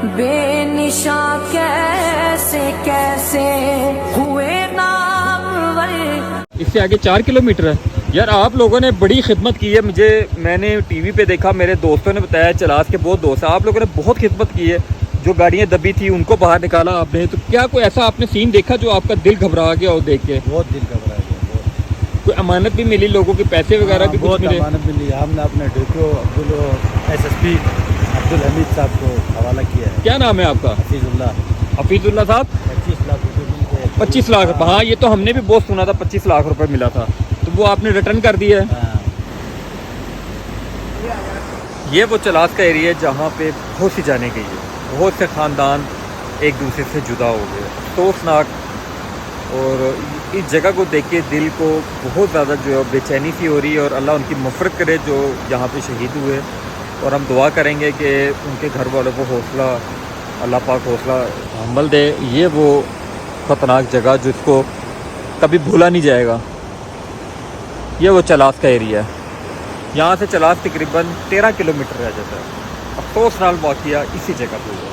बेनिशा कैसे कैसे हुए नाम। इससे आगे 4 किलोमीटर है। यार आप लोगों ने बड़ी खिदमत की है, मैंने टीवी पे देखा, मेरे दोस्तों ने बताया, चलास के बहुत दोस्त हैं, आप लोगों ने बहुत खिदमत की है। जो गाड़ियाँ दबी थी उनको बाहर निकाला आपने, तो क्या कोई ऐसा आपने सीन देखा जो आपका दिल घबरा गया हो देख के? बहुत दिल घबरा गया, बहुत। कोई अमानत भी मिली, लोगों के पैसे वगैरह भी कुछ मिले? अमानत मिली। हमने अपने डीपीओ SSP अब्दुल हमीद साहब को हवाला किया है। क्या नाम है आपका? हफीजुल्लाह साहब। 25 लाख रुपये। 25 लाख रुपये, हाँ ये तो हमने भी बहुत सुना था, 25 लाख रुपए मिला था, तो वो आपने रिटर्न कर दिया है? ये वो चलास का एरिया है जहाँ पे बहुत सी जाने गई है, बहुत से ख़ानदान एक दूसरे से जुदा हो गए, अफसोसनाक। और इस जगह को देख के दिल को बहुत ज़्यादा जो है बेचैनी सी हो रही है, और अल्लाह उनकी मफ़रत करे जो यहाँ पे शहीद हुए। और हम दुआ करेंगे कि उनके घर वालों को हौसला, अल्लाह पाक हौसला हमल दे। ये वो ख़तरनाक जगह जिसको कभी भूला नहीं जाएगा, ये वो चलास का एरिया है। यहाँ से चलास तकरीबन 13 किलोमीटर रह जाता है। अफसोसनाक वाक़या इसी जगह पर हुआ।